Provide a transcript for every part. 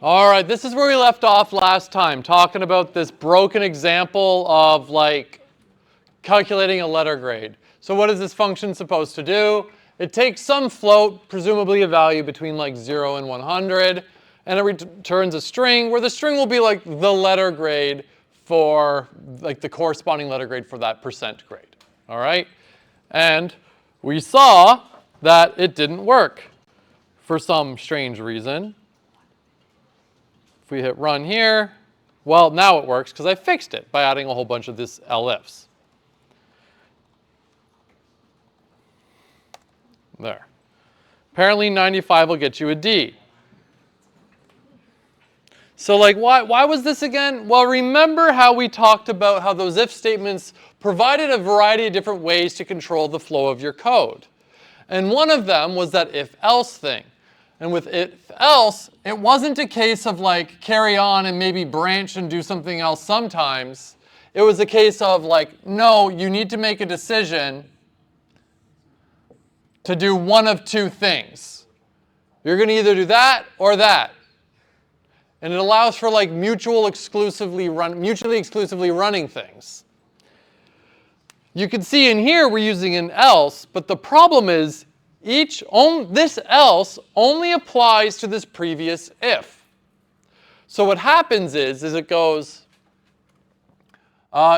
All right, this is where we left off last time, talking about this broken example of like calculating a letter grade. So what is this function supposed to do? It takes some float, presumably a value between like 0 and 100, and it returns a string where the string will be like the letter grade for like the corresponding letter grade for that percent grade. All right? And we saw that it didn't work for some strange reason. If we hit run here, well, now it works because I fixed it by adding a whole bunch of this elifs. There. Apparently 95 will get you a D. So like, why was this again? Well, remember how we talked about how those if statements provided a variety of different ways to control the flow of your code. And one of them was that if-else thing. And with if-else, it wasn't a case of like carry on and maybe branch and do something else sometimes. It was a case of like, no, you need to make a decision to do one of two things. You're going to either do that or that. And it allows for like mutually exclusively running things. You can see in here we're using an else, but the problem is this else only applies to this previous if. So what happens is it goes,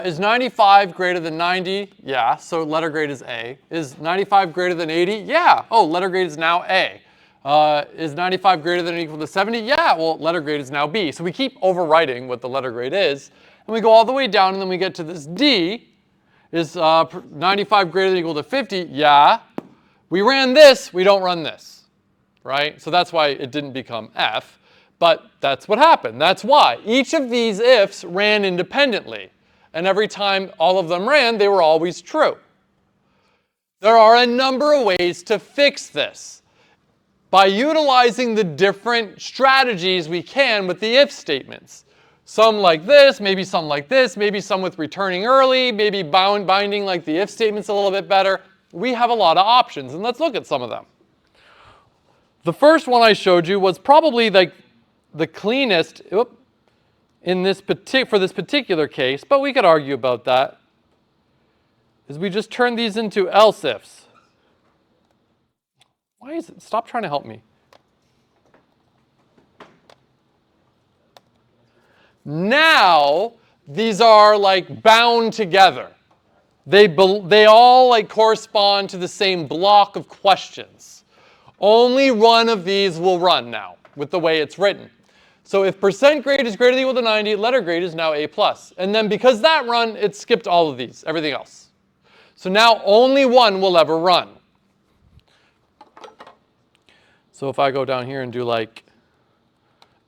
is 95 greater than 90? Yeah, so letter grade is A. Is 95 greater than 80? Yeah, oh, letter grade is now A. Is 95 greater than or equal to 70? Yeah, well, letter grade is now B. So we keep overwriting what the letter grade is, and we go all the way down, and then we get to this D. Is 95 greater than or equal to 50? Yeah. We ran this, we don't run this, right? So that's why it didn't become F, but that's what happened. That's why. Each of these ifs ran independently, and every time all of them ran, they were always true. There are a number of ways to fix this by utilizing the different strategies we can with the if statements. Some like this, maybe some like this, maybe some with returning early, maybe binding like the if statements a little bit better. We have a lot of options, and let's look at some of them. The first one I showed you was probably like the cleanest in this for this particular case, but we could argue about that, is we just turn these into else ifs. Why is it? Stop trying to help me. Now, these are like bound together. They all like correspond to the same block of questions. Only one of these will run now with the way it's written. So if percent grade is greater than or equal to 90, letter grade is now A+. And then because that run, it skipped all of these, everything else. So now only one will ever run. So if I go down here and do like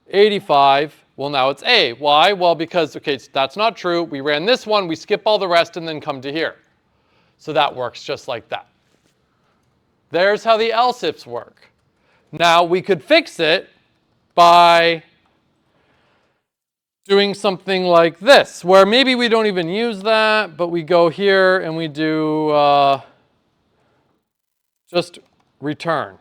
85, well, now it's A. Why? Well, because, okay, that's not true. We ran this one, we skip all the rest, and then come to here. So that works just like that. There's how the else ifs work. Now, we could fix it by doing something like this, where maybe we don't even use that, but we go here and we do just return.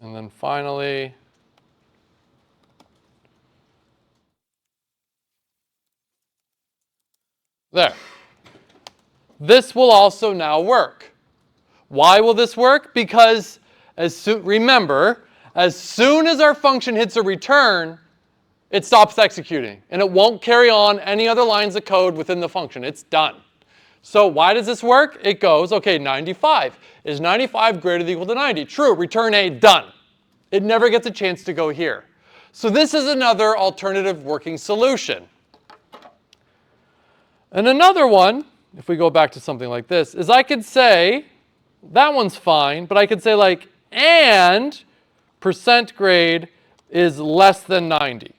And then finally, there. This will also now work. Why will this work? Because remember, as soon as our function hits a return, it stops executing, and it won't carry on any other lines of code within the function. It's done. So why does this work? It goes, okay, 95. Is 95 greater than or equal to 90? True, return A, done. It never gets a chance to go here. So this is another alternative working solution. And another one, if we go back to something like this, is I could say, that one's fine, but I could say like, and percent grade is less than 90.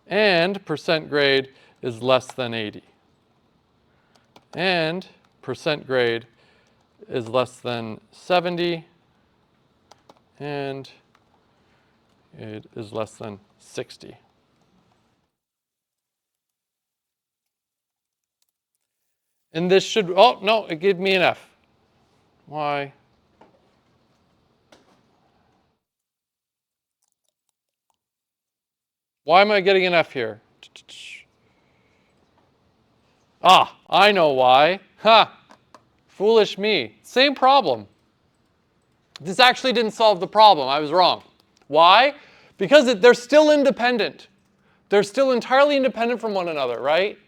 And percent grade is less than 80. And percent grade is less than 70. And it is less than 60. And this should, oh, no, it gave me an F. Why? Why am I getting an F here? Ah, I know why. Ha! Foolish me. Same problem. This actually didn't solve the problem. I was wrong. Why? Because they're still independent. They're still entirely independent from one another, right?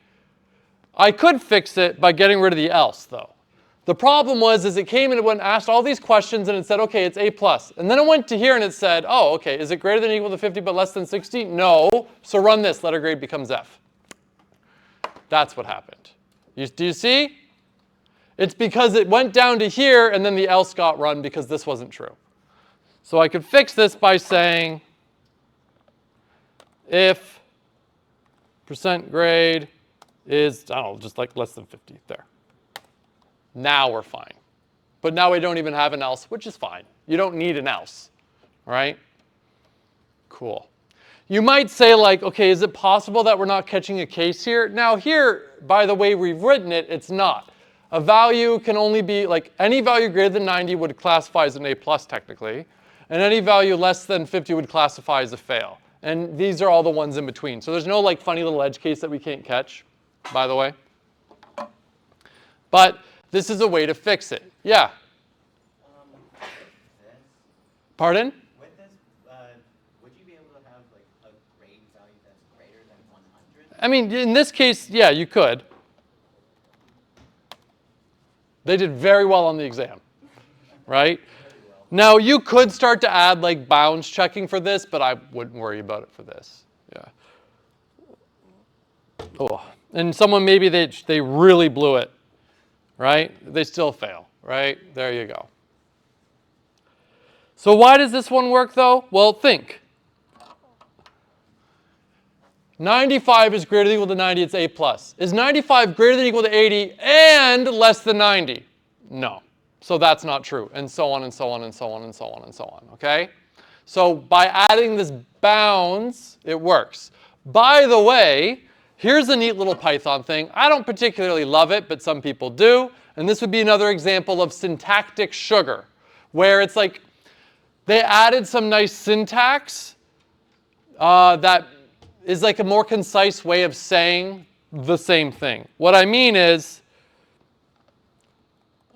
I could fix it by getting rid of the else, though. The problem was it came and it went and asked all these questions and it said, okay, it's A plus. And then it went to here and it said, oh, okay, is it greater than or equal to 50 but less than 60? No. So run this. Letter grade becomes F. That's what happened. Do you see? It's because it went down to here and then the else got run because this wasn't true. So I could fix this by saying if percent grade is, I don't know, just like less than 50 there. Now we're fine. But now we don't even have an else, which is fine. You don't need an else, right? Cool. You might say like, okay, is it possible that we're not catching a case here? Now here, by the way we've written it, it's not. A value can only be, like any value greater than 90 would classify as an A plus technically, and any value less than 50 would classify as a fail. And these are all the ones in between. So there's no like funny little edge case that we can't catch, by the way. But this is a way to fix it. Yeah? Pardon? With this, would you be able to have like a grade value that's greater than 100? I mean, in this case, yeah, you could. They did very well on the exam, right? Now, you could start to add like bounds checking for this, but I wouldn't worry about it for this. Yeah. Oh, and someone maybe they really blew it, right? They still fail, right? There you go. So why does this one work though? Well, think. 95 is greater than or equal to 90, it's A plus. Is 95 greater than or equal to 80 and less than 90? No. So that's not true, and so on and so on and so on and so on and so on, okay? So by adding this bounds, it works. By the way, here's a neat little Python thing. I don't particularly love it, but some people do. And this would be another example of syntactic sugar, where it's like they added some nice syntax that is like a more concise way of saying the same thing. What I mean is,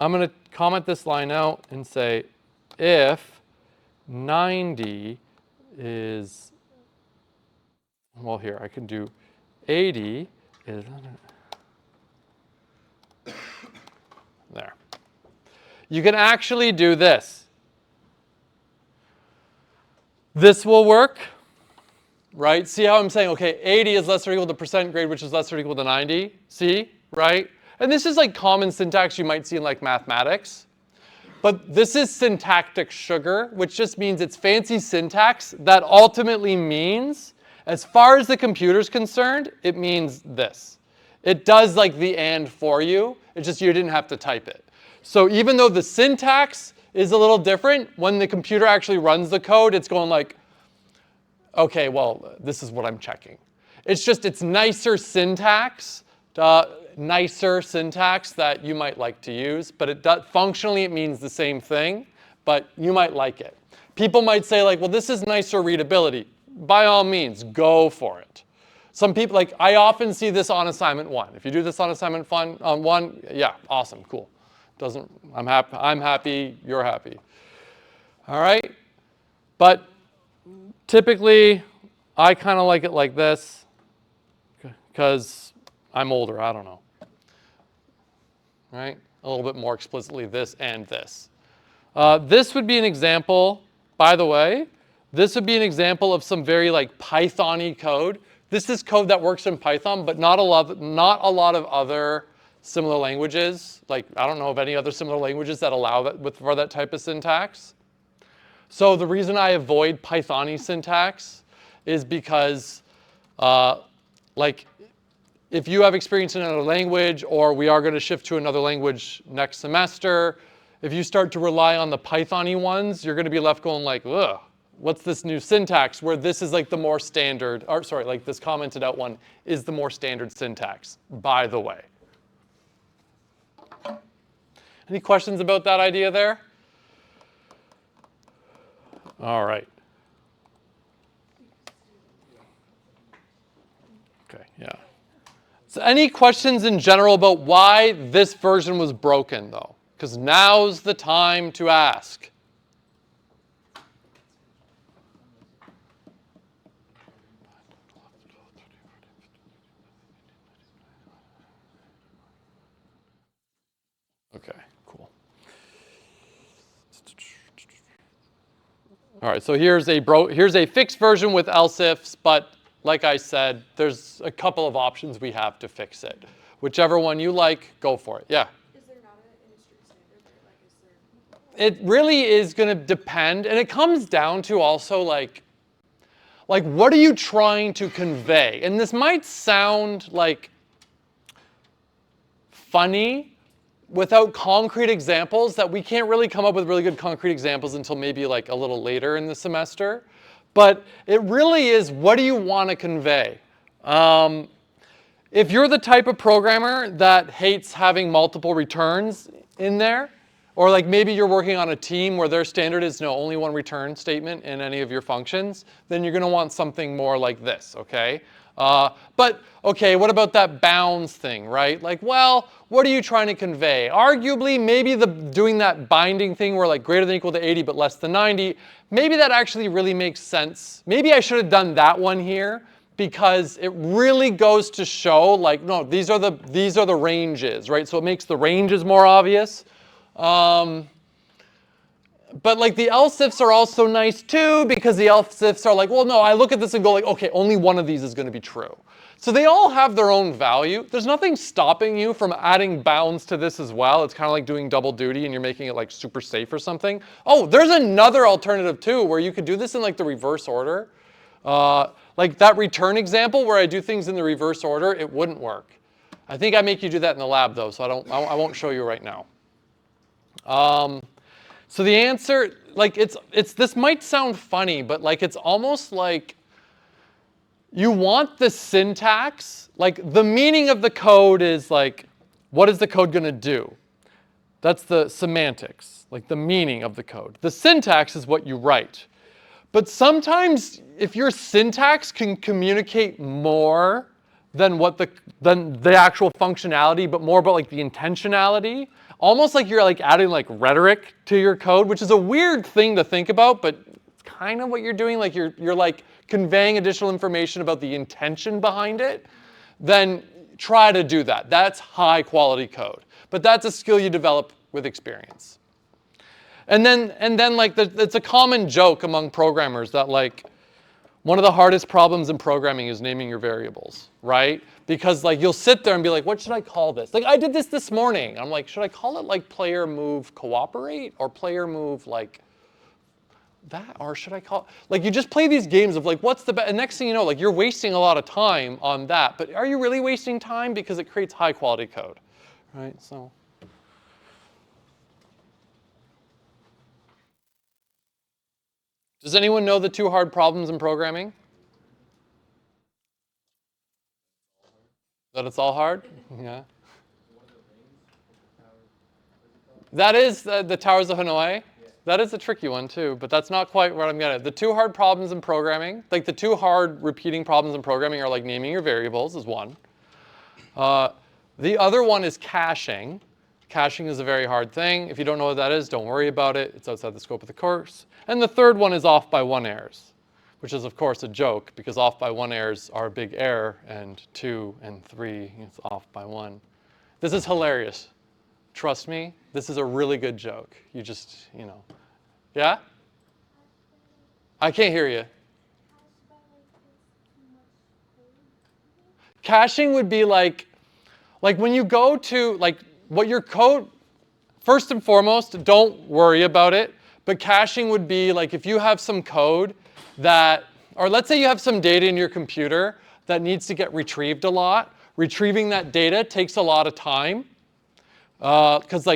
I'm going to comment this line out and say, if 90 is, well here, I can do 80 is, there. You can actually do this. This will work. Right? See how I'm saying, okay, 80 is less or equal to percent grade, which is less or equal to 90. See? Right? And this is like common syntax you might see in like mathematics. But this is syntactic sugar, which just means it's fancy syntax that ultimately means, as far as the computer's concerned, it means this. It does like the and for you. It's just you didn't have to type it. So even though the syntax is a little different, when the computer actually runs the code, it's going like, okay, well, this is what I'm checking. It's nicer syntax that you might like to use, but functionally it means the same thing, but you might like it. People might say like, well, this is nicer readability. By all means, go for it. Some people, like I often see this on assignment 1. If you do this on assignment 1, yeah, awesome, cool. I'm happy, you're happy. All right, but typically, I kind of like it like this because I'm older, I don't know. Right? A little bit more explicitly this and this. This would be an example, by the way, this would be an example of some very like Python-y code. This is code that works in Python, but not a lot of other similar languages. Like, I don't know of any other similar languages that allow that for that type of syntax. So the reason I avoid Python-y syntax is because, like, if you have experience in another language, or we are going to shift to another language next semester, if you start to rely on the Python-y ones, you're going to be left going like, ugh, what's this new syntax where this is like the more standard, or sorry, like this commented out one is the more standard syntax, by the way. Any questions about that idea there? All right. Okay, yeah. So any questions in general about why this version was broken though? Because now's the time to ask. Okay, cool. All right, so here's a fixed version with else ifs, but like I said, there's a couple of options we have to fix it. Whichever one you like, go for it. Yeah? Is there not an industry standard there? Like, is there? It really is going to depend, and it comes down to also like what are you trying to convey? And this might sound like funny without concrete examples, that we can't really come up with really good concrete examples until maybe like a little later in the semester. But it really is, what do you want to convey? If you're the type of programmer that hates having multiple returns in there, or like maybe you're working on a team where their standard is no, only one return statement in any of your functions, then you're going to want something more like this, okay? But, okay, what about that bounds thing, right? Like, well, what are you trying to convey? Arguably, maybe doing that binding thing where like greater than or equal to 80 but less than 90, maybe that actually really makes sense. Maybe I should have done that one here because it really goes to show like, no, these are the ranges, right? So it makes the ranges more obvious. But like the else ifs are also nice too, because the else ifs are like, well, no, I look at this and go like, okay, only one of these is going to be true. So they all have their own value. There's nothing stopping you from adding bounds to this as well. It's kind of like doing double duty and you're making it like super safe or something. Oh, there's another alternative too, where you could do this in like the reverse order. Like that return example where I do things in the reverse order, it wouldn't work. I think I make you do that in the lab though, so I won't show you right now. So the answer, like this might sound funny, but like it's almost like you want the syntax, like the meaning of the code is like, what is the code going to do? That's the semantics, like the meaning of the code. The syntax is what you write. But sometimes if your syntax can communicate more than the actual functionality, but more about like the intentionality, almost like you're like adding like rhetoric to your code, which is a weird thing to think about, but it's kind of what you're doing. Like you're like conveying additional information about the intention behind it. Then try to do that. That's high quality code. But that's a skill you develop with experience. And then like it's a common joke among programmers that like one of the hardest problems in programming is naming your variables, right? Because like you'll sit there and be like, what should I call this? Like I did this morning. I'm like, should I call it like player move cooperate or player move like that? Or should I call it, like you just play these games of like, what's the best? And next thing you know, like you're wasting a lot of time on that. But are you really wasting time? Because it creates high quality code, right? So. Does anyone know the two hard problems in programming? That it's all hard? Yeah. That is the Towers of Hanoi. That is a tricky one too, but that's not quite what I'm getting at. The two hard problems in programming, like the two hard repeating problems in programming are like naming your variables is one. The other one is caching. Caching is a very hard thing. If you don't know what that is, don't worry about it. It's outside the scope of the course. And the third one is off by one errors, which is of course a joke because off by one errors are a big error, and 2 and 3, it's off by 1. This is hilarious. Trust me, this is a really good joke. You just, you know. Yeah? I can't hear you. Caching would be like when you go to, like, what your code, first and foremost, don't worry about it, but caching would be like if you have some code that, or let's say you have some data in your computer that needs to get retrieved a lot, retrieving that data takes a lot of time. because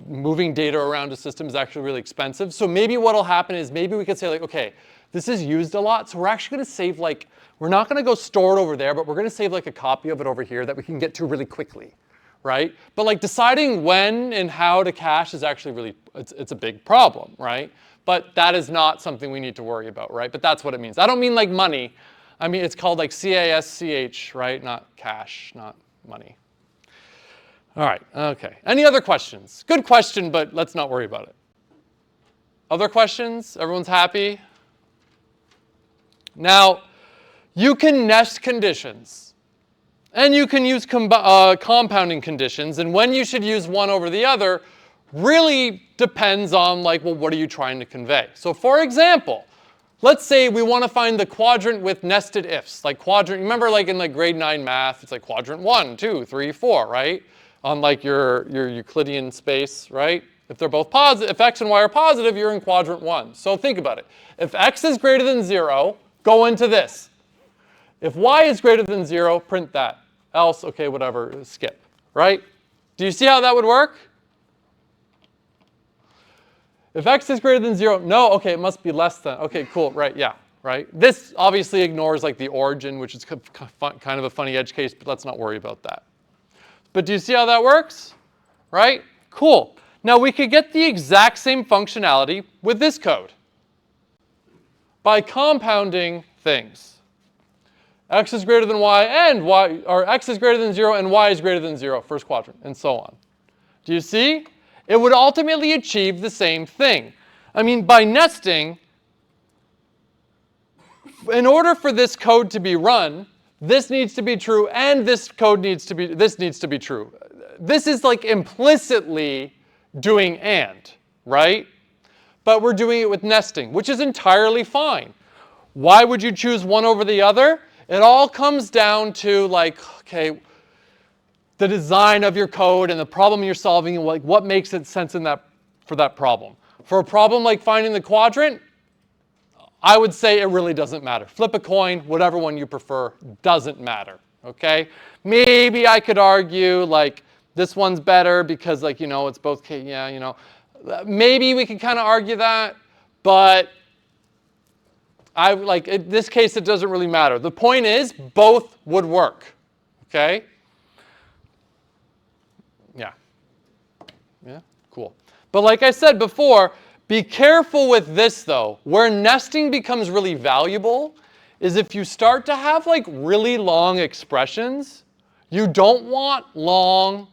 moving data around a system is actually really expensive. So maybe what'll happen is maybe we could say like, okay, this is used a lot, so we're actually going to save we're not going to go store it over there, but we're going to save a copy of it over here that we can get to really quickly, right? But deciding when and how to cache is actually really, it's a big problem, right? But that is not something we need to worry about, right? But that's what it means. I don't mean like money. I mean, it's called CASCH, right? Not cash, not money. All right, okay. Any other questions? Good question, but let's not worry about it. Other questions? Everyone's happy? Now, you can nest conditions, and you can use compounding conditions, and when you should use one over the other really depends on well, what are you trying to convey? So for example, let's say we want to find the quadrant with nested ifs, quadrant, remember in grade 9 math, it's quadrant 1, 2, 3, 4, right? On your Euclidean space, right? If they're both positive, if x and y are positive, you're in quadrant 1. So think about it. If x is greater than 0, go into this. If y is greater than 0, print that. Else, okay, whatever, skip, right? Do you see how that would work? If x is greater than 0, no, okay, it must be less than. Okay, cool, right, yeah, right? This obviously ignores the origin, which is kind of a funny edge case, but let's not worry about that. But do you see how that works? Right? Cool. Now we could get the exact same functionality with this code by compounding things. X is greater than y and y, or x is greater than 0 and y is greater than 0, first quadrant, and so on. Do you see? It would ultimately achieve the same thing. I mean, by nesting, in order for this code to be run, this needs to be true, and this needs to be true. This is implicitly doing and, right? But we're doing it with nesting, which is entirely fine. Why would you choose one over the other? It all comes down to okay, the design of your code and the problem you're solving and what makes sense for that problem. For a problem like finding the quadrant, I would say it really doesn't matter. Flip a coin, whatever one you prefer, doesn't matter, okay? Maybe I could argue this one's better because it's both, yeah, maybe we could kind of argue that, but in this case it doesn't really matter. The point is both would work, okay? Yeah. Yeah, cool. But like I said before, be careful with this though. Where nesting becomes really valuable is if you start to have really long expressions. You don't want long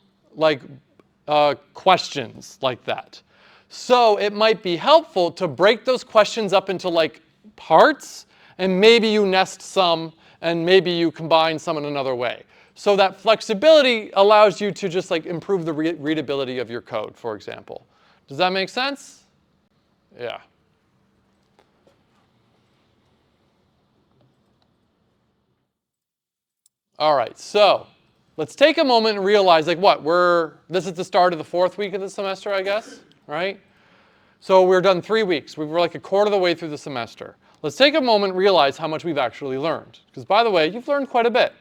questions like that. So it might be helpful to break those questions up into parts, and maybe you nest some and maybe you combine some in another way. So that flexibility allows you to just improve the readability of your code, for example. Does that make sense? Yeah. All right, so let's take a moment and realize this is the start of the 4th week of the semester, I guess, right? So we're done 3 weeks. We're a quarter of the way through the semester. Let's take a moment and realize how much we've actually learned. Because by the way, you've learned quite a bit.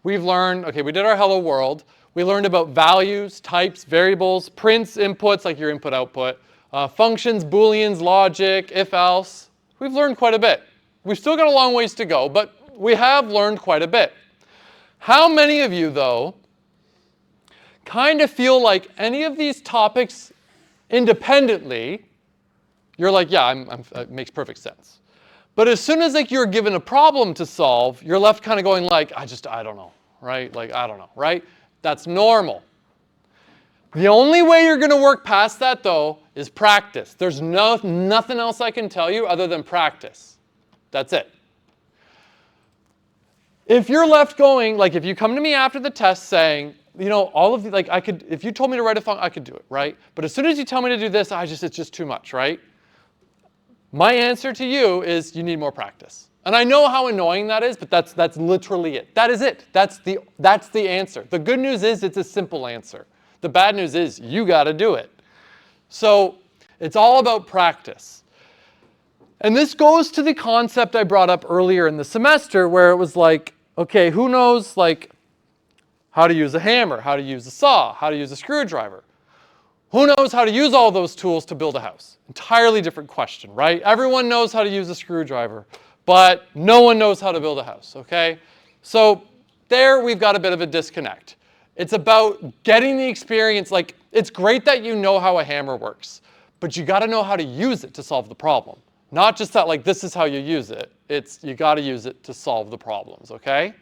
We've learned, okay, we did our hello world. We learned about values, types, variables, prints, inputs, your input-output, functions, booleans, logic, if-else. We've learned quite a bit. We've still got a long ways to go, but we have learned quite a bit. How many of you, though, kind of feel like any of these topics independently, you're yeah, it makes perfect sense. But as soon as you're given a problem to solve, you're left kind of going I don't know, right? I don't know, right? That's normal. The only way you're going to work past that, though, is practice. There's nothing else I can tell you other than practice. That's it. If you're left going, if you come to me after the test saying, all of the, if you told me to write a function, I could do it, right? But as soon as you tell me to do this, it's just too much, right? My answer to you is you need more practice. And I know how annoying that is, but that's literally it. That is it. That's the answer. The good news is it's a simple answer. The bad news is you got to do it. So it's all about practice. And this goes to the concept I brought up earlier in the semester where it was okay, who knows how to use a hammer, how to use a saw, how to use a screwdriver? Who knows how to use all those tools to build a house? Entirely different question, right? Everyone knows how to use a screwdriver, but no one knows how to build a house, okay? So there we've got a bit of a disconnect. It's about getting the experience. Like, it's great that you know how a hammer works, but you got to know how to use it to solve the problem. Not just that, like, this is how you use it. It's you got to use it to solve the problems, okay?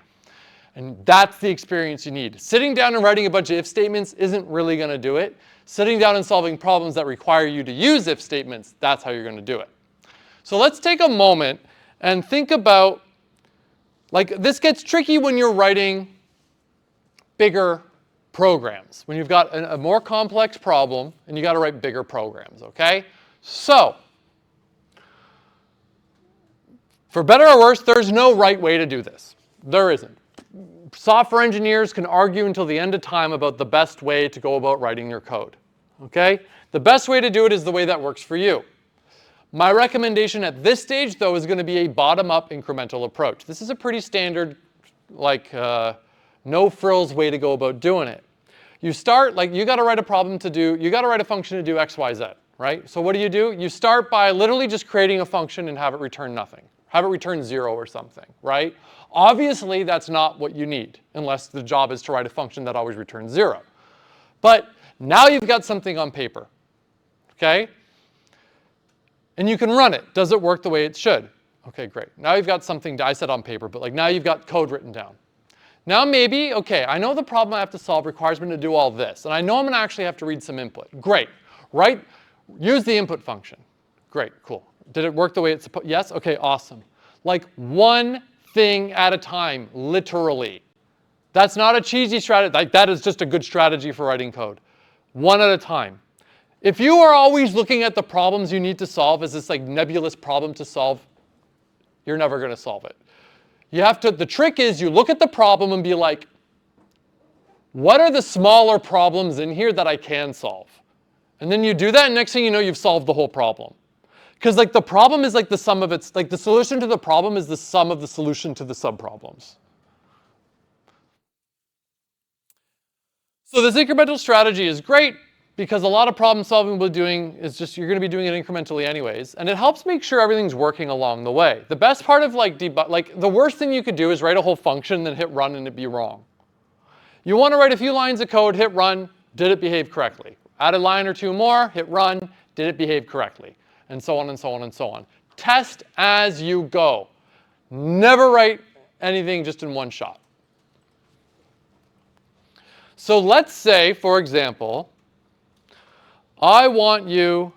And that's the experience you need. Sitting down and writing a bunch of if statements isn't really going to do it. Sitting down and solving problems that require you to use if statements, that's how you're going to do it. So let's take a moment and think about, like, this gets tricky when you're writing bigger programs, when you've got a more complex problem and you got to write bigger programs, okay? So, for better or worse, there's no right way to do this. There isn't. Software engineers can argue until the end of time about the best way to go about writing your code, okay? The best way to do it is the way that works for you. My recommendation at this stage, though, is going to be a bottom-up incremental approach. This is a pretty standard, like, no-frills way to go about doing it. You start, like, you got to write a problem to do, you got to write a function to do X, Y, Z, right? So what do? You start by literally just creating a function and have it return nothing. Have it return 0 or something, right? Obviously, that's not what you need, unless the job is to write a function that always returns 0. But now you've got something on paper, okay? And you can run it. Does it work the way it should? Okay, great. Now you've got something, I said on paper, but like now you've got code written down. Now maybe, okay, I know the problem I have to solve requires me to do all this, and I know I'm going to actually have to read some input. Great, right? Use the input function. Great, cool. Did it work the way it's supposed? Yes? Okay, awesome. Like one thing at a time, literally. That's not a cheesy strategy. Like, that is just a good strategy for writing code. One at a time. If you are always looking at the problems you need to solve as this like nebulous problem to solve, you're never going to solve it. You have to, the trick is you look at the problem and be like, what are the smaller problems in here that I can solve? And then you do that, and next thing you know, you've solved the whole problem. Because like the problem is like the sum of its, like the solution to the problem is the sum of the solution to the subproblems. So this incremental strategy is great because a lot of problem solving we're doing is just, you're going to be doing it incrementally anyways. And it helps make sure everything's working along the way. The best part of like debug, like the worst thing you could do is write a whole function and then hit run and it be wrong. You want to write a few lines of code, hit run, did it behave correctly? Add a line or two more, hit run, did it behave correctly? And so on and so on and so on. Test as you go. Never write anything just in one shot. So let's say, for example, I want you,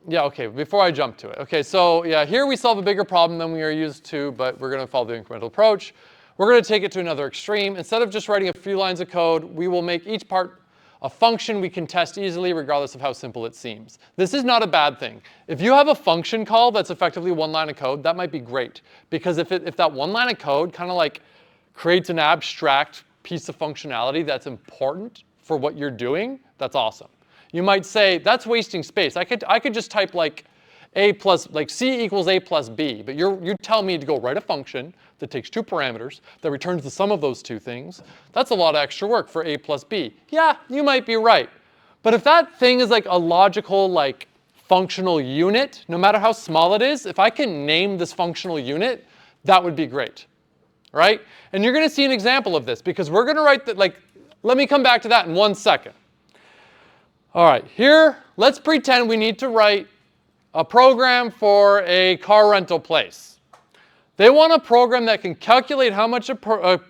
yeah, okay, before I jump to it. Okay, so yeah, here we solve a bigger problem than we are used to, but we're going to follow the incremental approach. We're going to take it to another extreme. Instead of just writing a few lines of code, we will make each part a function we can test easily regardless of how simple it seems. This is not a bad thing. If you have a function call that's effectively one line of code, that might be great. Because if that one line of code kind of like creates an abstract piece of functionality that's important for what you're doing, that's awesome. You might say, that's wasting space. I could just type like a plus, like c equals a plus b, but you tell me to go write a function that takes two parameters, that returns the sum of those two things. That's a lot of extra work for a plus b. Yeah, you might be right. But if that thing is like a logical, like functional unit, no matter how small it is, if I can name this functional unit, that would be great, right? And you're going to see an example of this because we're going to write that, like, let me come back to that in 1 second. All right, here, let's pretend we need to write a program for a car rental place. They want a program that can calculate how much a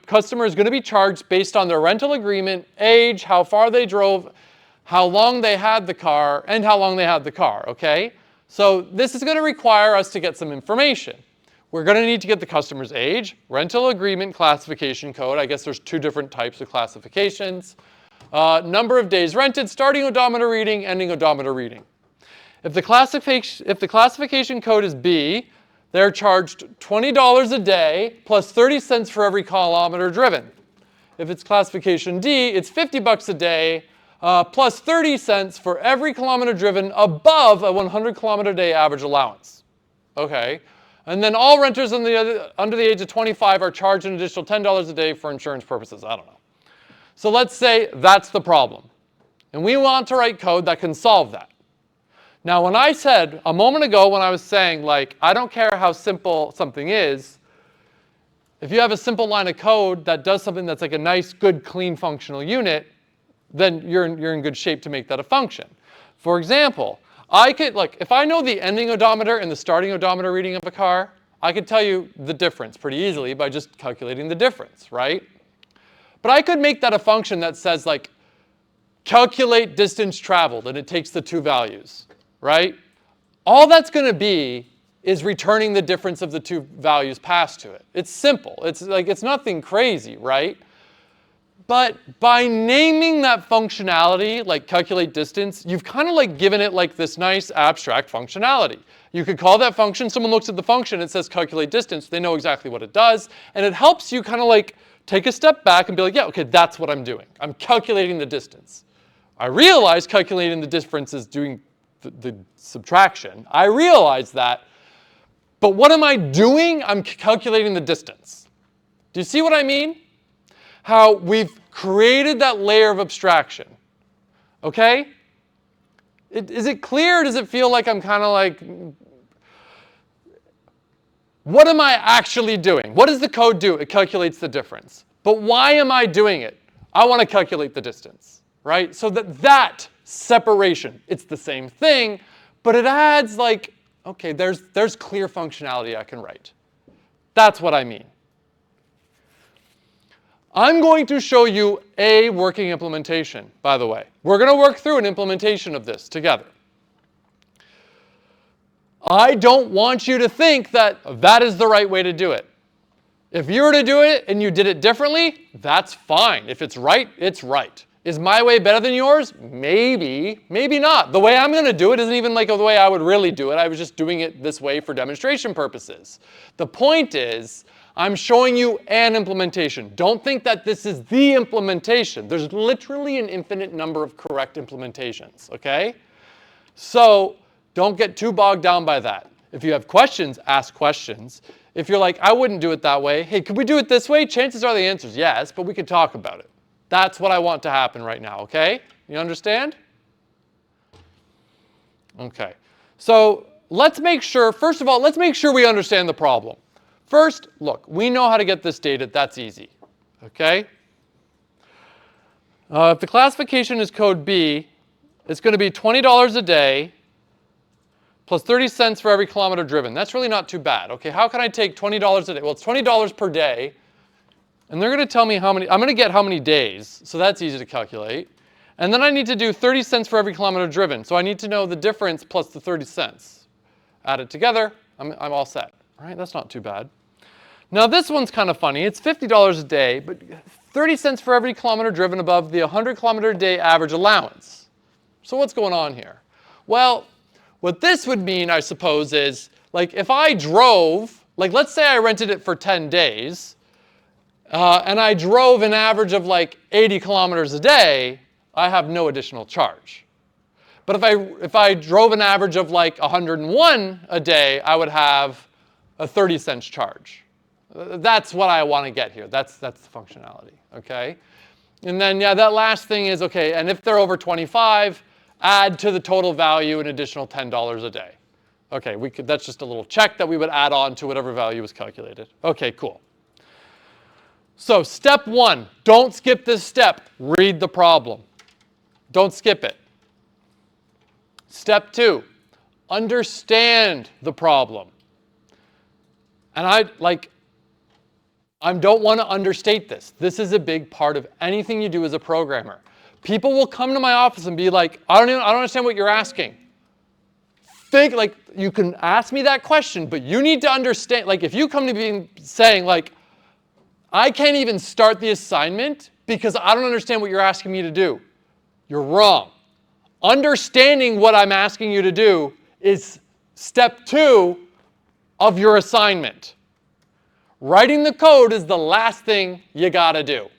customer is going to be charged based on their rental agreement, age, how far they drove, how long they had the car, and how long they had the car, okay? So this is going to require us to get some information. We're going to need to get the customer's age, rental agreement classification code. I guess there's two different types of classifications. Number of days rented, starting odometer reading, ending odometer reading. If the classification code is B, they're charged $20 a day plus 30 cents for every kilometer driven. If it's classification D, it's 50 bucks a day plus 30 cents for every kilometer driven above a 100 kilometer a day average allowance. Okay. And then all renters under the age of 25 are charged an additional $10 a day for insurance purposes. I don't know. So let's say that's the problem. And we want to write code that can solve that. Now, when I said a moment ago when I was saying, like, I don't care how simple something is, if you have a simple line of code that does something that's like a nice, good, clean functional unit, then you're in good shape to make that a function. For example, I could, like, if I know the ending odometer and the starting odometer reading of a car, I could tell you the difference pretty easily by just calculating the difference, right? But I could make that a function that says, like, calculate distance traveled, and it takes the two values, right? All that's going to be is returning the difference of the two values passed to it. It's simple. It's like, it's nothing crazy, right? But by naming that functionality, like calculate distance, you've kind of like given it like this nice abstract functionality. You could call that function, someone looks at the function, it says calculate distance, they know exactly what it does, and it helps you kind of like take a step back and be like, yeah, okay, that's what I'm doing. I'm calculating the distance. I realize calculating the difference is doing the subtraction. I realize that. But what am I doing? I'm calculating the distance. Do you see what I mean? How we've created that layer of abstraction. Okay? Is it clear? Or does it feel like I'm kind of like, what am I actually doing? What does the code do? It calculates the difference. But why am I doing it? I want to calculate the distance, right? So that separation, it's the same thing, but it adds like, okay, there's clear functionality I can write. That's what I mean. I'm going to show you a working implementation, by the way. We're going to work through an implementation of this together. I don't want you to think that that is the right way to do it. If you were to do it and you did it differently, that's fine. If it's right, it's right. Is my way better than yours? Maybe, maybe not. The way I'm going to do it isn't even like the way I would really do it. I was just doing it this way for demonstration purposes. The point is, I'm showing you an implementation. Don't think that this is the implementation. There's literally an infinite number of correct implementations, okay? So don't get too bogged down by that. If you have questions, ask questions. If you're like, I wouldn't do it that way, hey, could we do it this way? Chances are the answer is yes, but we could talk about it. That's what I want to happen right now, okay? You understand? Okay. So let's make sure, first of all, let's make sure we understand the problem. First, look, we know how to get this data. That's easy, okay? If the classification is code B, it's going to be $20 a day plus 30 cents for every kilometer driven. That's really not too bad. Okay, how can I take $20 a day? Well, it's $20 per day. And they're going to tell me how many, I'm going to get how many days, so that's easy to calculate. And then I need to do 30 cents for every kilometer driven. So I need to know the difference plus the 30 cents. Add it together, I'm all set. Right? That's not too bad. Now this one's kind of funny. It's $50 a day, but 30 cents for every kilometer driven above the 100 kilometer a day average allowance. So what's going on here? Well, what this would mean, I suppose, is like if I drove, like let's say I rented it for 10 days, and I drove an average of like 80 kilometers a day, I have no additional charge. But if I drove an average of like 101 a day, I would have a 30 cents charge. That's what I want to get here. That's the functionality, okay? And then, yeah, that last thing is, okay, and if they're over 25, add to the total value an additional $10 a day. Okay, that's just a little check that we would add on to whatever value was calculated. Okay, cool. So step one, don't skip this step. Read the problem. Don't skip it. Step two, understand the problem. And I don't want to understate this. This is a big part of anything you do as a programmer. People will come to my office and be like, I don't understand what you're asking. Think, like, you can ask me that question, but you need to understand, like, if you come to me saying, like, I can't even start the assignment because I don't understand what you're asking me to do. You're wrong. Understanding what I'm asking you to do is step two of your assignment. Writing the code is the last thing you gotta do.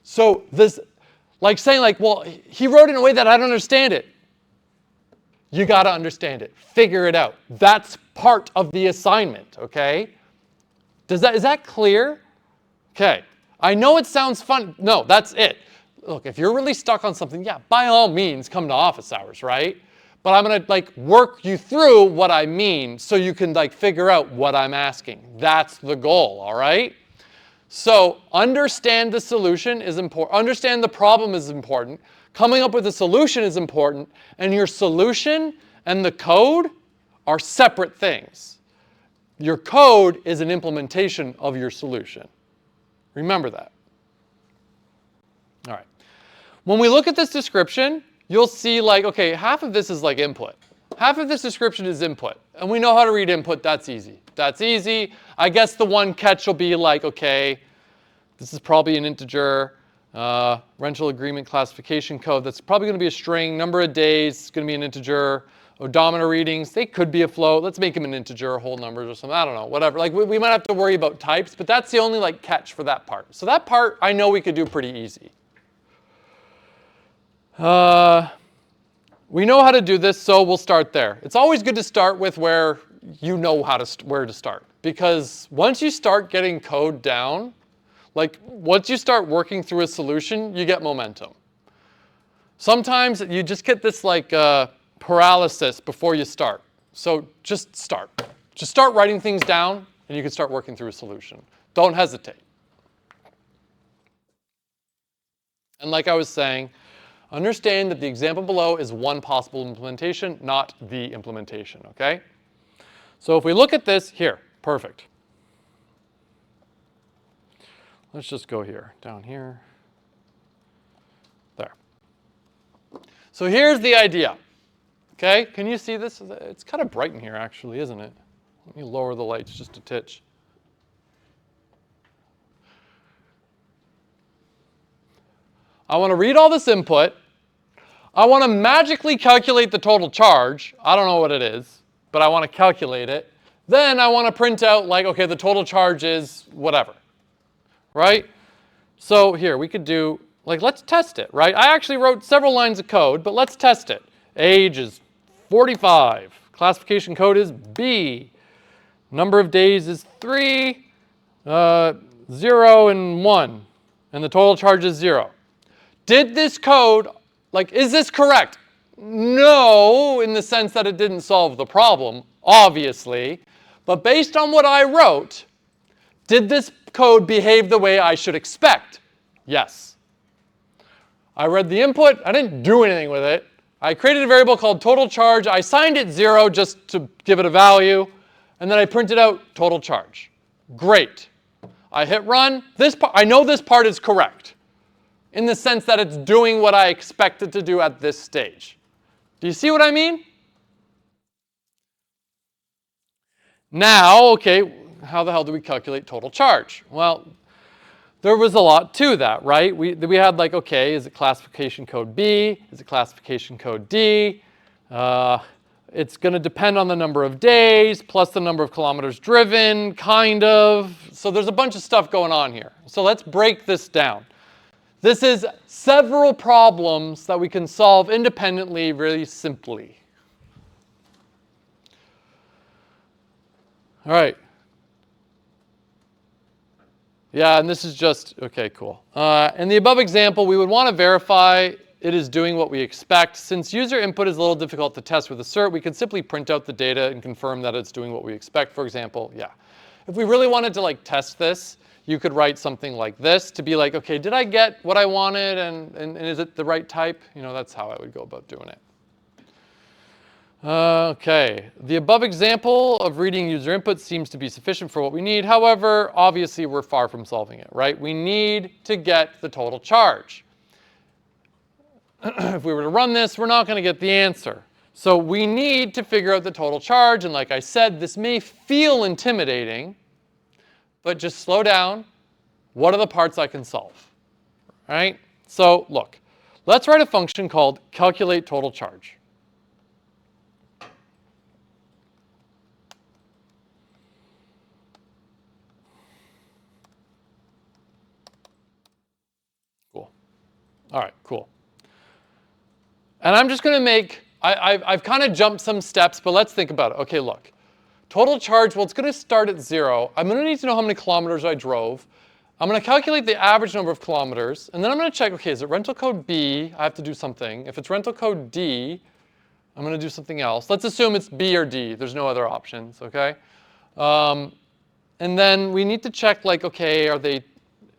So this, like saying like, well, he wrote it in a way that I don't understand it. You gotta understand it. Figure it out. That's part of the assignment, okay? Is that clear? Okay. I know it sounds fun. No, that's it. look, if you're really stuck on something, yeah, by all means, come to office hours, right? But I'm gonna like work you through what I mean so you can like figure out what I'm asking. That's the goal, all right? So understand the solution is important. Understand the problem is important. Coming up with a solution is important. And your solution and the code are separate things. Your code is an implementation of your solution. Remember that. All right. When we look at this description, you'll see like, okay, half of this is like input. Half of this description is input. And we know how to read input. That's easy. That's easy. I guess the one catch will be like, okay, this is probably an integer. Rental agreement classification code. That's probably going to be a string. Number of days is going to be an integer. Odometer readings, they could be a float. Let's make them an integer or whole numbers or something. I don't know, whatever. Like we might have to worry about types, but that's the only like catch for that part. So that part I know we could do pretty easy. We know how to do this, so we'll start there. It's always good to start with where you know where to start, because once you start getting code down, like once you start working through a solution, you get momentum. Sometimes you just get this like paralysis before you start. So just start. Just start writing things down, and you can start working through a solution. Don't hesitate. And like I was saying, understand that the example below is one possible implementation, not the implementation, okay? So if we look at this here, perfect. Let's just go here, down here, there. So here's the idea, okay? Can you see this? It's kind of bright in here actually, isn't it? Let me lower the lights just a titch. I want to read all this input. I want to magically calculate the total charge. I don't know what it is, but I want to calculate it. Then I want to print out like, okay, the total charge is whatever, right? So here, we could do, like, let's test it, right? I actually wrote several lines of code, but let's test it. Age is 45. Classification code is B. Number of days is 3, 0, and 1. And the total charge is 0. Did this code, like, is this correct? No, in the sense that it didn't solve the problem, obviously. But based on what I wrote, did this code behave the way I should expect? Yes. I read the input. I didn't do anything with it. I created a variable called total charge. I assigned it 0 just to give it a value. And then I printed out total charge. Great. I hit run. I know this part is correct, in the sense that it's doing what I expect it to do at this stage. Do you see what I mean? Now, okay, how the hell do we calculate total charge? Well, there was a lot to that, right? We had like, okay, is it classification code B? Is it classification code D? It's going to depend on the number of days, plus the number of kilometers driven, kind of. So there's a bunch of stuff going on here. So let's break this down. This is several problems that we can solve independently really simply. All right. Yeah, and this is just, okay, cool. In the above example, we would want to verify it is doing what we expect. Since user input is a little difficult to test with assert, we can simply print out the data and confirm that it's doing what we expect. For example, yeah. If we really wanted to like test this, you could write something like this to be like, okay, did I get what I wanted and is it the right type? You know, that's how I would go about doing it. Okay, the above example of reading user input seems to be sufficient for what we need. However, obviously we're far from solving it, right? We need to get the total charge. If we were to run this, we're not going to get the answer. So we need to figure out the total charge. And like I said, this may feel intimidating, but just slow down. What are the parts I can solve? Right? So look, let's write a function called calculate total charge. Cool. All right, cool. And I'm just going to make, I've kind of jumped some steps, but let's think about it. Okay, look. Total charge, well, it's going to start at 0. I'm going to need to know how many kilometers I drove. I'm going to calculate the average number of kilometers, and then I'm going to check, okay, is it rental code B? I have to do something. If it's rental code D, I'm going to do something else. Let's assume it's B or D. There's no other options, okay? And then we need to check, like, okay, are they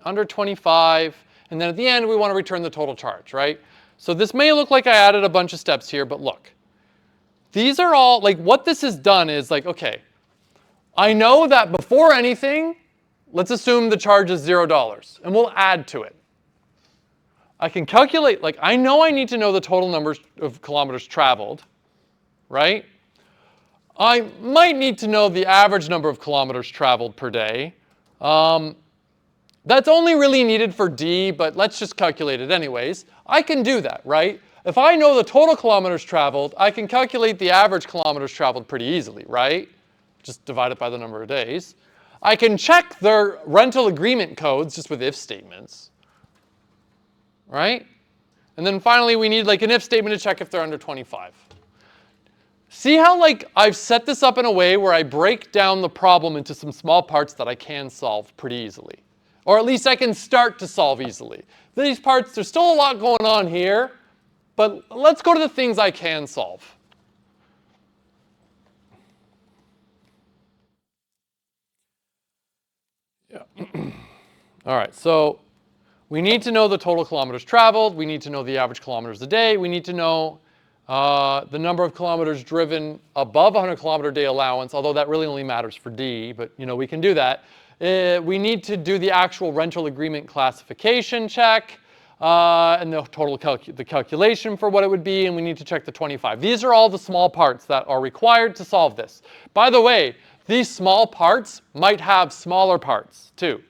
under 25? And then at the end, we want to return the total charge, right? So this may look like I added a bunch of steps here, but look. These are all, like, what this has done is, like, okay, I know that before anything, let's assume the charge is $0, and we'll add to it. I can calculate, like, I know I need to know the total number of kilometers traveled, right? I might need to know the average number of kilometers traveled per day. That's only really needed for D, but let's just calculate it anyways. I can do that, right? If I know the total kilometers traveled, I can calculate the average kilometers traveled pretty easily, right? Just divide it by the number of days. I can check their rental agreement codes just with if statements, right? And then finally, we need like an if statement to check if they're under 25. See how like I've set this up in a way where I break down the problem into some small parts that I can solve pretty easily. Or at least I can start to solve easily. These parts, there's still a lot going on here, but let's go to the things I can solve. Yeah. All right, so we need to know the total kilometers traveled. We need to know the average kilometers a day. We need to know the number of kilometers driven above 100 kilometer day allowance, although that really only matters for D, but you know, we can do that. We need to do the actual rental agreement classification check and the total calculation for what it would be, and we need to check the 25. These are all the small parts that are required to solve this. By the way, these small parts might have smaller parts too.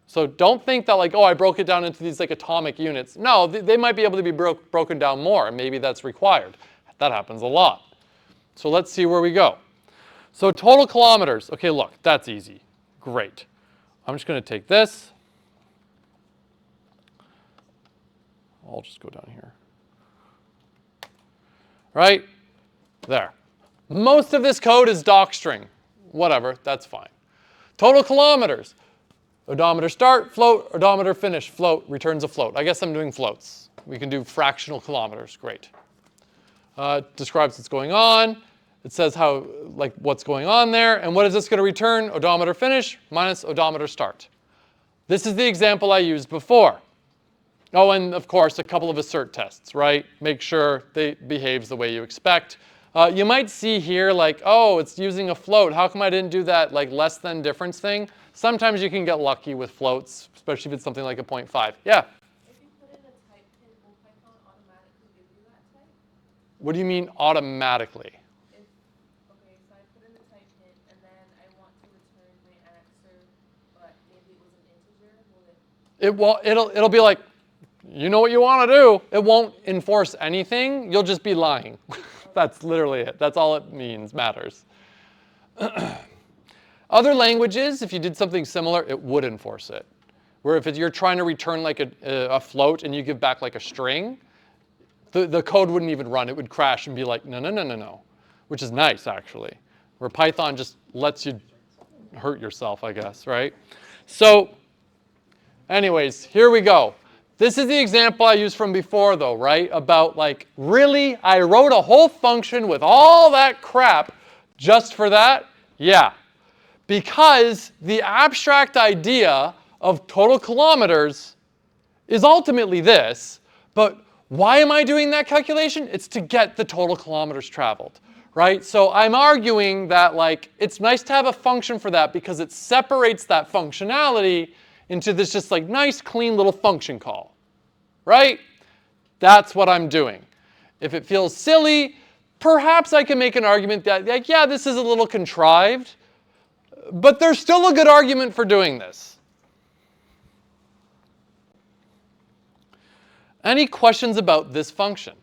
So don't think that like, oh, I broke it down into these like atomic units. No, they might be able to be broken down more, and maybe that's required. That happens a lot. So let's see where we go. So total kilometers. Okay, look, that's easy. Great. I'm just going to take this. I'll just go down here. Right? There. Most of this code is docstring. Whatever, that's fine. Total kilometers. Odometer start, float, odometer finish, float, returns a float. I guess I'm doing floats. We can do fractional kilometers, great. Describes what's going on. It says how, like, what's going on there. And what is this going to return? Odometer finish minus odometer start. This is the example I used before. Oh, and of course, a couple of assert tests, right? Make sure it behaves the way you expect. You might see here, like, oh, it's using a float. How come I didn't do that, like, less than difference thing? Sometimes you can get lucky with floats, especially if it's something like a 0.5. Yeah? If you put in a type hint, will Python automatically give you that type? What do you mean automatically? Okay, so I put in the type hint, and then I want to return my answer, but maybe it was an integer. Will it? It'll be like, you know what you want to do. It won't enforce anything. You'll just be lying. That's literally it. That's all it matters. Other languages, if you did something similar, it would enforce it. Where if you're trying to return like a float and you give back like a string, the code wouldn't even run. It would crash and be like, no, no, no, no, no, which is nice, actually. Where Python just lets you hurt yourself, I guess, right? So anyways, here we go. This is the example I used from before, though, right? About like, really? I wrote a whole function with all that crap just for that? Yeah. Because the abstract idea of total kilometers is ultimately this, but why am I doing that calculation? It's to get the total kilometers traveled, right? So I'm arguing that like, it's nice to have a function for that because it separates that functionality into this just like nice, clean little function call, right? That's what I'm doing. If it feels silly, perhaps I can make an argument that, like, yeah, this is a little contrived, but there's still a good argument for doing this. Any questions about this function?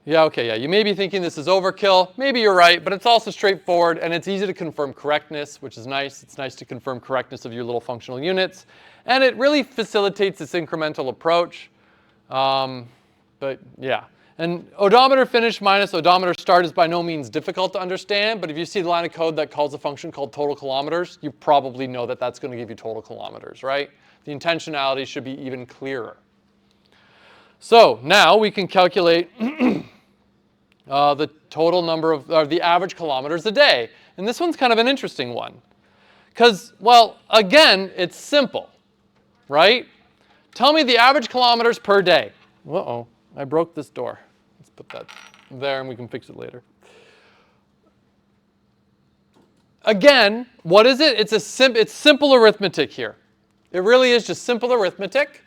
Yeah, okay, yeah. You may be thinking this is overkill. Maybe you're right, but it's also straightforward, and it's easy to confirm correctness, which is nice. It's nice to confirm correctness of your little functional units. And it really facilitates this incremental approach. But yeah, And odometer finish minus odometer start is by no means difficult to understand, but if you see the line of code that calls a function called total kilometers, you probably know that that's going to give you total kilometers, right? The intentionality should be even clearer. So now we can calculate the total number of, or the average kilometers a day. And this one's kind of an interesting one. Because, well, again, it's simple, right? Tell me the average kilometers per day. Uh-oh, I broke this door. Let's put that there and we can fix it later. Again, what is it? It's simple arithmetic here. It really is just simple arithmetic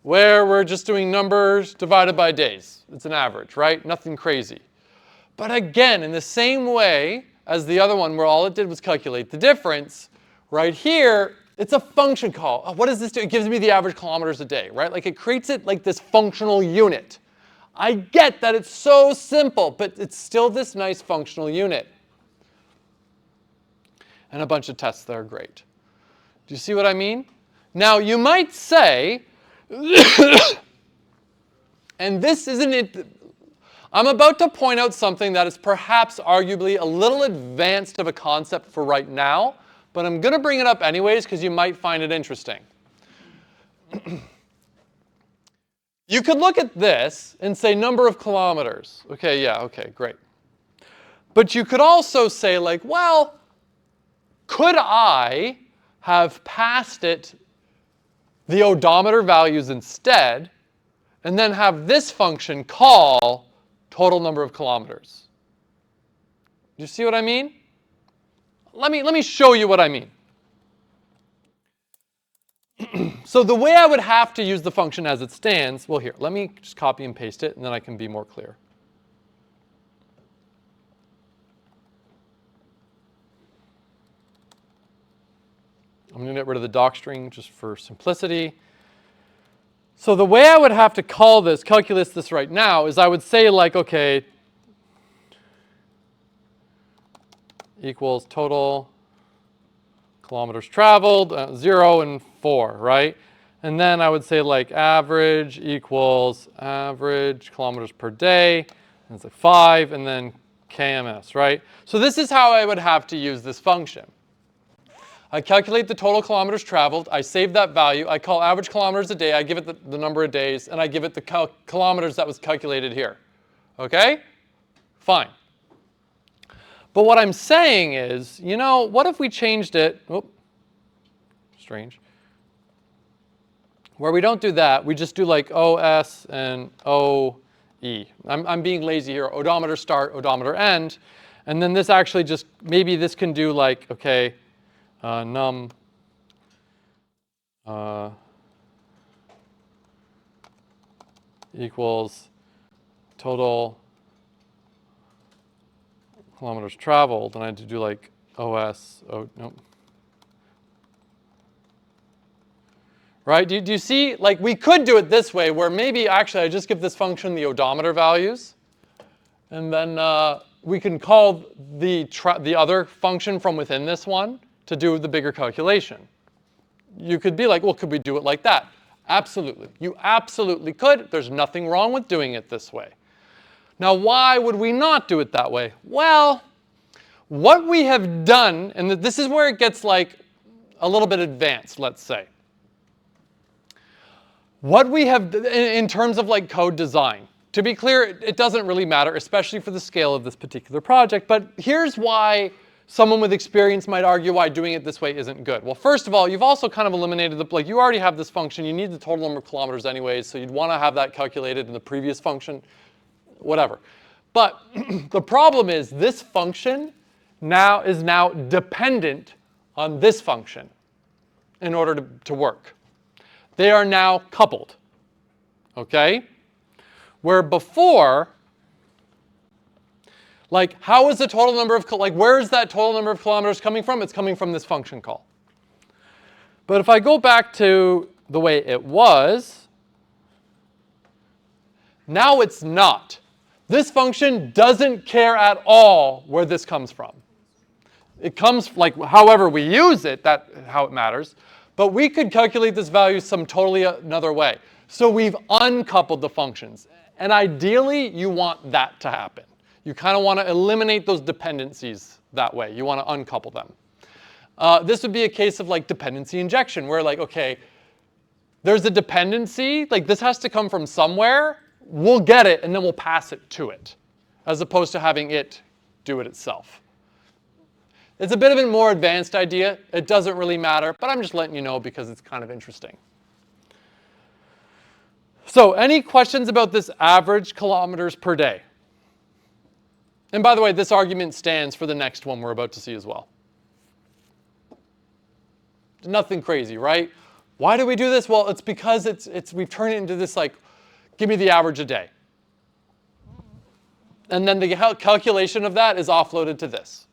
where we're just doing numbers divided by days. It's an average, right? Nothing crazy. But again, in the same way as the other one where all it did was calculate the difference, right here, it's a function call. Oh, what does this do? It gives me the average kilometers a day, right? Like it creates it like this functional unit. I get that it's so simple, but it's still this nice functional unit. And a bunch of tests that are great. Do you see what I mean? Now, you might say, and this isn't it, I'm about to point out something that is perhaps arguably a little advanced of a concept for right now, but I'm going to bring it up anyways because you might find it interesting. You could look at this and say number of kilometers. Okay, yeah, okay, great. But you could also say like, well, could I have passed it the odometer values instead, and then have this function call total number of kilometers? Do you see what I mean? Let me show you what I mean. So the way I would have to use the function as it stands, well here, let me just copy and paste it, and then I can be more clear. I'm going to get rid of the docstring just for simplicity. So the way I would have to calculate this right now is I would say like, okay, equals total kilometers traveled, 0 and 4, right? And then I would say like average equals average kilometers per day, and it's like 5, and then KMS, right? So this is how I would have to use this function. I calculate the total kilometers traveled, I save that value, I call average kilometers a day, I give it the number of days, and I give it the kilometers that was calculated here. Okay? Fine. But what I'm saying is, you know, what if we changed it, strange, where we don't do that, we just do like OS and OE. I'm being lazy here, odometer start, odometer end, and then this actually just, maybe this can do like, okay, num equals total kilometers traveled, and I had to do like OS, nope. Right, do you see, like we could do it this way where maybe actually I just give this function the odometer values, and then we can call the other function from within this one to do the bigger calculation. You could be like, well, could we do it like that? Absolutely. You absolutely could. There's nothing wrong with doing it this way. Now, why would we not do it that way? Well, what we have done, and this is where it gets like a little bit advanced, let's say. What we have, in terms of like code design, to be clear, it doesn't really matter, especially for the scale of this particular project, but here's why someone with experience might argue why doing it this way isn't good. Well, first of all, you've also kind of eliminated like you already have this function, you need the total number of kilometers anyways, so you'd want to have that calculated in the previous function, whatever. But the problem is this function is now dependent on this function in order to work. They are now coupled, okay? Where before, like, how is the total number of, like, where is that total number of kilometers coming from? It's coming from this function call. But if I go back to the way it was, now it's not. This function doesn't care at all where this comes from. It comes, like, however we use it, that's how it matters. But we could calculate this value some totally another way. So we've uncoupled the functions. And ideally, you want that to happen. You kind of want to eliminate those dependencies that way. You want to uncouple them. This would be a case of like dependency injection, where like, okay, there's a dependency, like this has to come from somewhere, we'll get it and then we'll pass it to it, as opposed to having it do it itself. It's a bit of a more advanced idea. It doesn't really matter, but I'm just letting you know because it's kind of interesting. So any questions about this average kilometers per day? And by the way, this argument stands for the next one we're about to see as well. Nothing crazy, right? Why do we do this? Well, it's because we've turned it into this like, give me the average a day. And then the calculation of that is offloaded to this.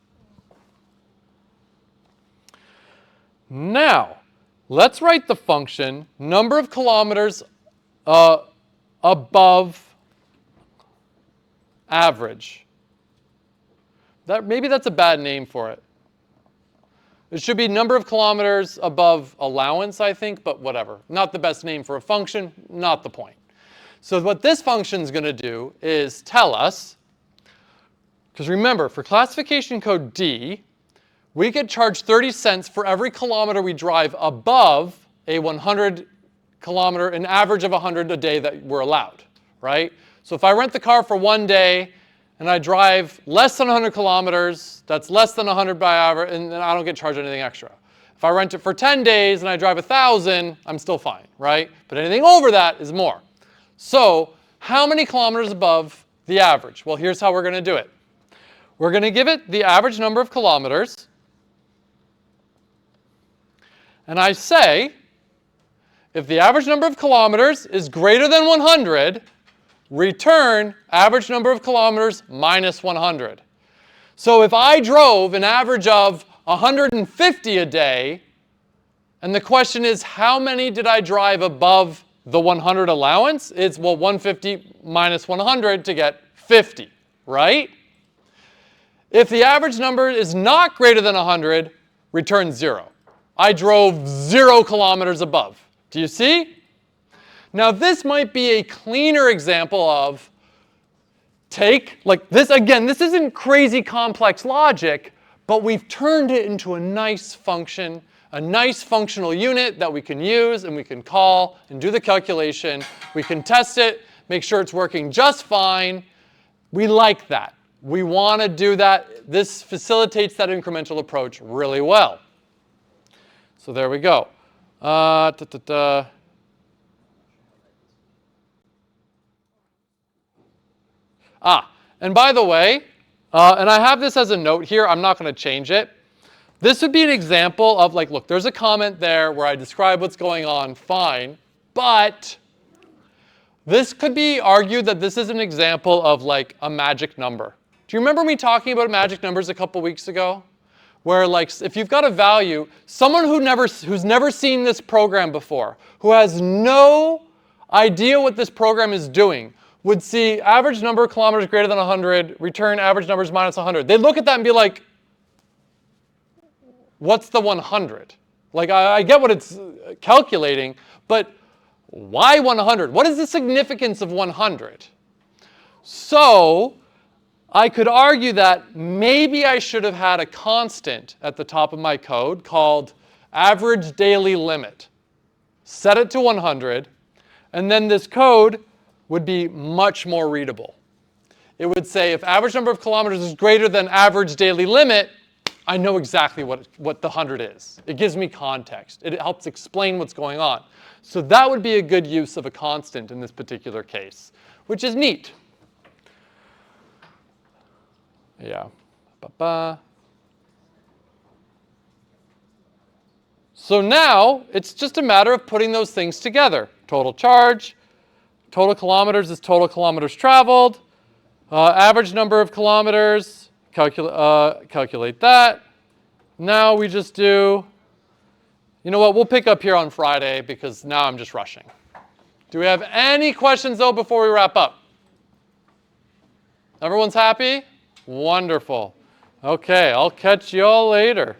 Now, let's write the function number of kilometers above average. Maybe that's a bad name for it. It should be number of kilometers above allowance, I think, but whatever. Not the best name for a function, not the point. So what this function is going to do is tell us, because remember, for classification code D, we get charged 30 cents for every kilometer we drive above a 100 kilometer, an average of 100 a day that we're allowed, right? So if I rent the car for 1 day and I drive less than 100 kilometers, that's less than 100 by average, and then I don't get charged anything extra. If I rent it for 10 days and I drive 1,000, I'm still fine, right? But anything over that is more. So how many kilometers above the average? Well, here's how we're going to do it. We're going to give it the average number of kilometers. And I say, if the average number of kilometers is greater than 100, return average number of kilometers minus 100. So if I drove an average of 150 a day, and the question is how many did I drive above the 100 allowance? It's, well, 150 minus 100 to get 50, right? If the average number is not greater than 100, return 0. I drove 0 kilometers above. Do you see? Now this might be a cleaner example of like this, again, this isn't crazy complex logic, but we've turned it into a nice function, a nice functional unit that we can use and we can call and do the calculation. We can test it, make sure it's working just fine. We like that. We want to do that. This facilitates that incremental approach really well. So there we go. And by the way, and I have this as a note here, I'm not going to change it. This would be an example of like, look, there's a comment there where I describe what's going on, fine, but this could be argued that this is an example of like a magic number. Do you remember me talking about magic numbers a couple weeks ago? Where like, if you've got a value, someone who's never seen this program before, who has no idea what this program is doing, would see average number of kilometers greater than 100, return average numbers minus 100. They'd look at that and be like, what's the 100? Like, I get what it's calculating, but why 100? What is the significance of 100? So I could argue that maybe I should have had a constant at the top of my code called average daily limit. Set it to 100, and then this code would be much more readable. It would say if average number of kilometers is greater than average daily limit, I know exactly what the 100 is. It gives me context. It helps explain what's going on. So that would be a good use of a constant in this particular case, which is neat. Yeah. So now it's just a matter of putting those things together. Total charge, total kilometers is total kilometers traveled, average number of kilometers, calculate that. Now we just do, you know what, we'll pick up here on Friday because now I'm just rushing. Do we have any questions though before we wrap up? Everyone's happy? Wonderful. Okay, I'll catch you all later.